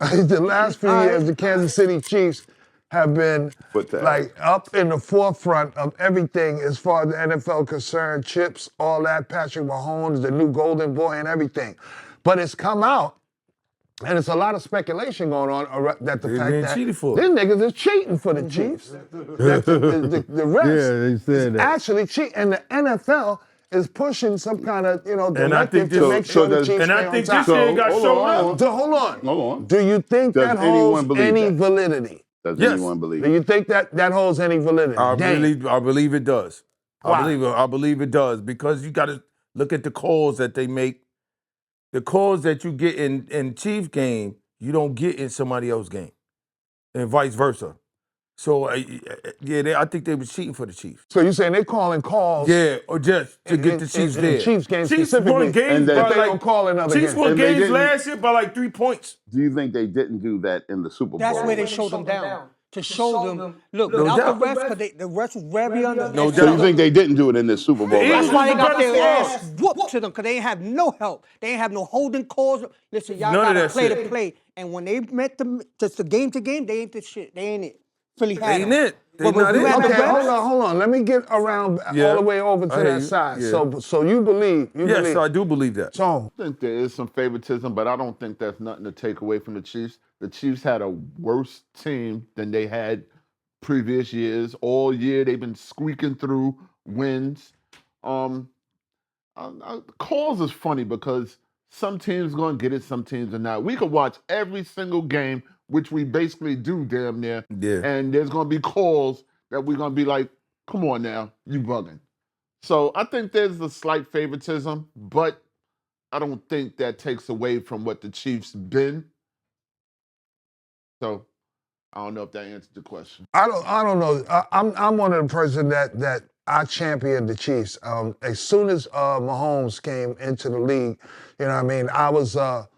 The last few years, the Kansas City Chiefs have been like up in the forefront of everything as far as the NFL concerned. Chips, all that, Patrick Mahomes, the new golden boy and everything. But it's come out, and it's a lot of speculation going on that the fact that these niggas is cheating for the Chiefs. That the refs is actually cheating. And the NFL is pushing some kind of, directive to make sure the Chiefs stay on top. And I think this year got shown up. Hold on. Do you think that holds any validity? Does anyone believe? Do you think that holds any validity? I believe it does. Why? I believe it does because you got to look at the calls that they make. The calls that you get in Chiefs game, you don't get in somebody else's game, and vice versa. So I think they were cheating for the Chiefs. So you saying they calling calls? Yeah, or just to get the Chiefs there. The Chiefs game Chiefs specifically. won games by they don't call another Chiefs game. won games last year by like 3 points. Do you think they didn't do that in the Super Bowl? That's where they showed them down. To show them, look, without the refs, because the refs was very under. So you think they didn't do it in the Super Bowl? That's why they got their ass whooped to them, because they ain't have no help. They ain't have no holding calls. Listen, y'all got to play to play. And when they met them, just the game to game, they ain't the shit. They ain't it. Philly had They ain't it. They not it. Okay, hold on. Let me get around all the way over to that side. Yeah. So you believe? Yes, I do believe that. So I think there is some favoritism, but I don't think that's nothing to take away from the Chiefs. The Chiefs had a worse team than they had previous years. All year they've been squeaking through wins. Calls is funny because some teams going to get it, some teams are not. We could watch every single game, which we basically do damn near, and there's going to be calls that we're going to be like, come on now, you bugging. So I think there's a slight favoritism, but I don't think that takes away from what the Chiefs been. So I don't know if that answered the question. I don't know. I'm one of the person that I championed the Chiefs. As soon as Mahomes came into the league, you know what I mean, I was the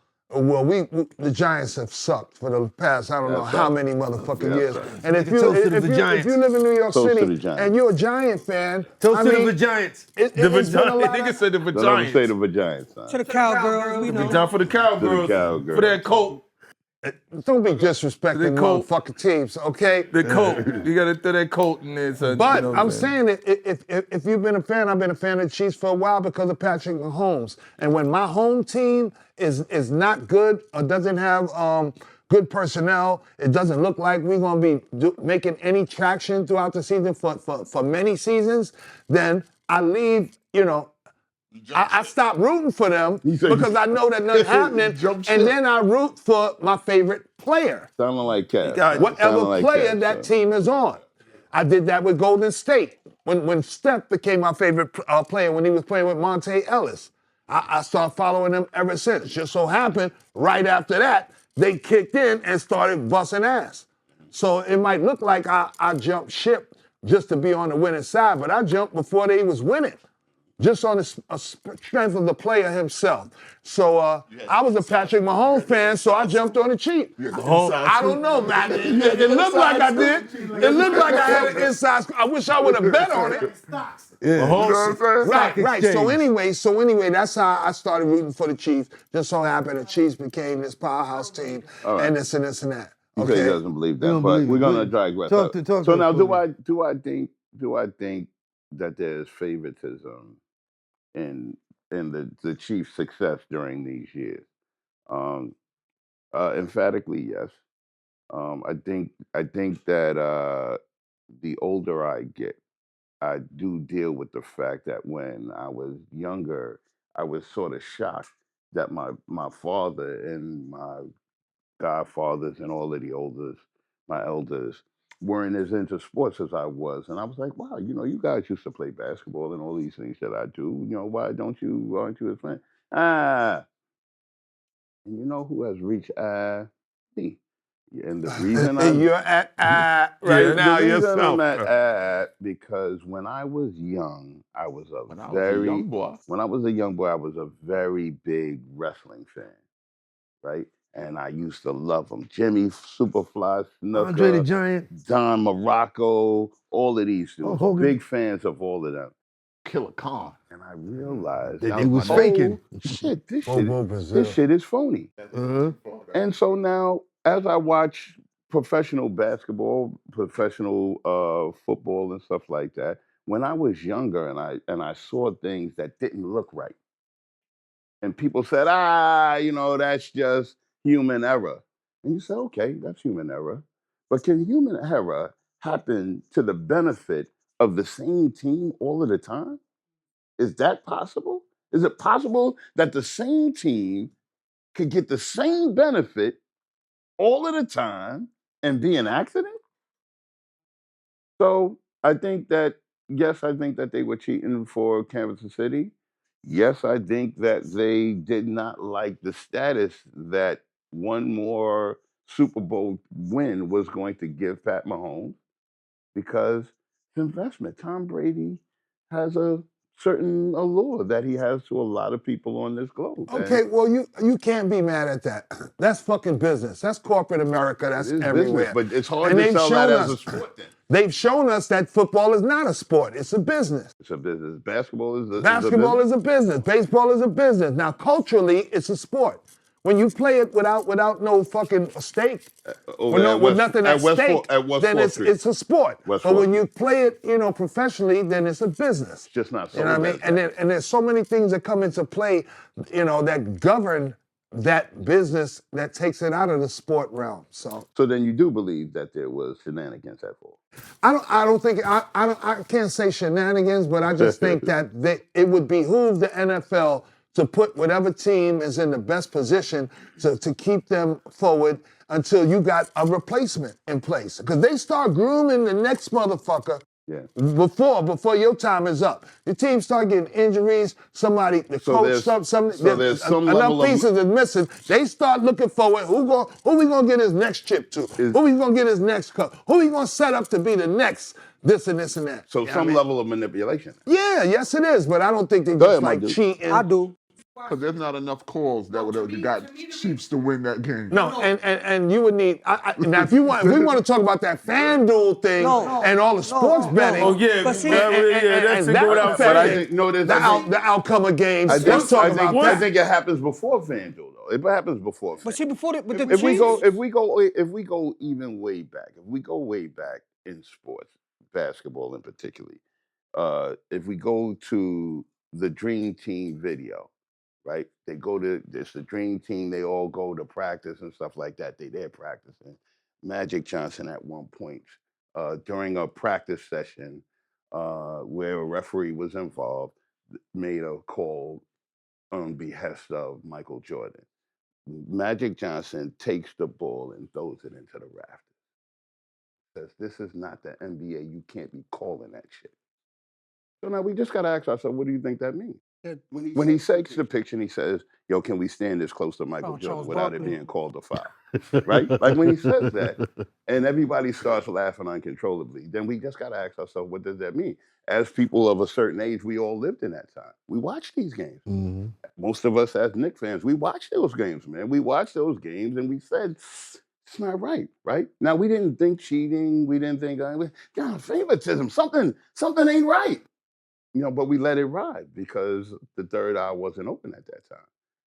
Giants have sucked for the past I don't know how many motherfucking years. And if you live in New York City and you're a Giant fan, Toast to the Giants. The nigga said the Giants. Don't say the Giants. To the Cowgirls, we know. Down for the Cowgirls. For that coat. Don't be disrespecting motherfucking teams, okay? The coat. You gotta throw that coat in there, son. But I'm saying that if you've been a fan, I've been a fan of the Chiefs for a while because of Patrick Mahomes. And when my home team is not good or doesn't have good personnel, it doesn't look like we're gonna be making any traction throughout the season for many seasons, then I leave, I stop rooting for them because I know that nothing's happening, and then I root for my favorite player. Sounding like Caz. Whatever player that team is on. I did that with Golden State. When Steph became my favorite player when he was playing with Monte Ellis. I started following them ever since. Just so happened, right after that, they kicked in and started busting ass. So it might look like I jumped ship just to be on the winning side, but I jumped before they was winning. Just on the strength of the player himself. So I was a Patrick Mahomes fan, so I jumped on the cheap. I don't know, man. It looked like I did. It looked like I had an inside. I wish I would have bet on it. Right. So anyway, that's how I started rooting for the Chiefs. Just so happened the Chiefs became this powerhouse team, and this and this and that. Okay. He doesn't believe that, but we're gonna digress. So now, do I think that there's favoritism in the Chiefs' success during these years? Emphatically, yes. I think that the older I get, I do deal with the fact that when I was younger, I was sort of shocked that my father and my godfathers and all of my elders, weren't as into sports as I was. And I was like, wow, you guys used to play basketball and all these things that I do. Why aren't you as friends? And you know who has reached me? And the reason you're at right now yourself. I'm at because when I was young, I was a young boy. When I was a young boy, I was a very big wrestling fan, right? And I used to love them. Jimmy Superfly Snuka, Andre the Giant, Don Morocco, all of these dudes. Big fans of all of them. Killer Khan. And I realized that he was faking. Shit, this shit is phony. And so now as I watch professional basketball, professional football, and stuff like that, when I was younger and I saw things that didn't look right, and people said, that's just human error, and you said, okay, that's human error, but can human error happen to the benefit of the same team all of the time? Is that possible? Is it possible that the same team could get the same benefit all of the time and be an accident? So I think that, yes, I think that they were cheating for Kansas City. Yes, I think that they did not like the status that one more Super Bowl win was going to give Pat Mahomes because it's investment. Tom Brady has a certain allure that he has to a lot of people on this globe. Okay, well, you can't be mad at that. That's fucking business. That's corporate America. That's It is everywhere. business, but it's hard And to they've sell that shown as a us- sport then. They've shown us that football is not a sport. It's a business. It's a business. Basketball is a Basketball business. is a business. Baseball is a business. Now, culturally, it's a sport. When you play it without no fucking stake, with nothing at stake, then it's a sport. West But when 4th you play it, professionally, then it's a business. It's just not You know what I mean? And there's so many things that come into play, that govern that business that takes it out of the sport realm. So then you do believe that there was shenanigans at fall. I don't think I can't say shenanigans, but I just think that it would behoove the NFL to put whatever team is in the best position to keep them forward until you got a replacement in place. Because they start grooming the next motherfucker before your time is up. Your team start getting injuries, enough pieces is missing. They start looking forward. Who we gonna get his next chip to? Who we gonna get his next cup? Who we gonna set up to be the next this and this and that? So some level of manipulation. Yeah, yes it is, but I don't think they just like cheating. I do. Because there's not enough calls that would have got Chiefs to win that game. No, and you would need. Now, if we want to talk about that FanDuel thing and all the sports betting, that's But I think the outcome of games. I Let's talk about that. think it happens before FanDuel though. It happens before. But see, before with the If we Chiefs, go even way back, if we go way back in sports, basketball in particular, if we go to the Dream Team video, right? It's the Dream Team. They all go to practice and stuff like that. They're practicing. Magic Johnson at one point during a practice session where a referee was involved, made a call on behest of Michael Jordan. Magic Johnson takes the ball and throws it into the rafters. Says, "This is not the NBA. You can't be calling that shit." So now we just got to ask ourselves, what do you think that means? When he takes the picture and he says, "Yo, can we stand this close to Michael Jordan without it being called a foul?" Right? Like when he says that, and everybody starts laughing uncontrollably, then we just got to ask ourselves, what does that mean? As people of a certain age, we all lived in that time. We watched these games. Mm-hmm. Most of us as Knicks fans, we watched those games, man. We watched those games and we said, it's not right, right? Now, we didn't think cheating. We didn't think, favoritism, something ain't right. But we let it ride because the third eye wasn't open at that time,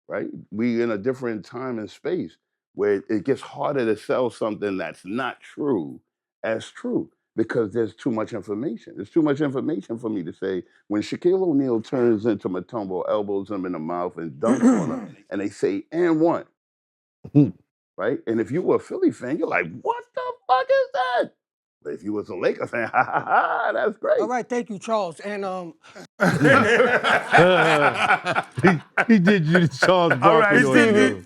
right? We in a different time and space where it gets harder to sell something that's not true as true because there's too much information. There's too much information for me to say when Shaquille O'Neal turns into Mutombo, elbows him in the mouth and dunks on him, and they say, "And one," right? And if you were a Philly fan, you're like, "What the fuck is that?" But if you was a Laker fan, that's great. all right, thank you, Charles. And He did you the Charles Barkley. All right, Stevie.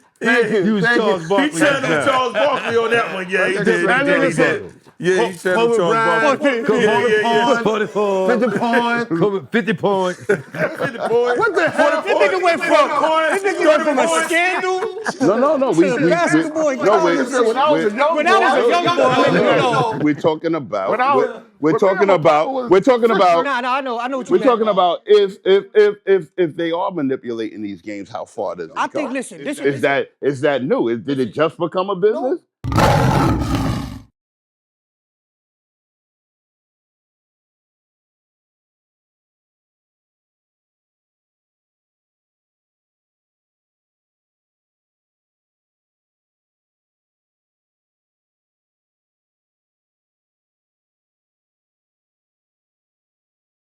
You was Charles Barkley. He said Charles Barkley on that one. Yeah, he did. That nigga said, Yeah, he said Kobe Charles Bryant, Barkley. Kobe 40 50 points. 50 points. 50 points. What the hell? this nigga went from a scandal No. to basketball. When I was a young When I was a young boy, We're talking about. When I was- We're when talking me and my about. papa was We're talking about. Nah, I know what you We're meant. talking about if they are manipulating these games, how far does it go? I think, listen, Is that new? Did it just become a business?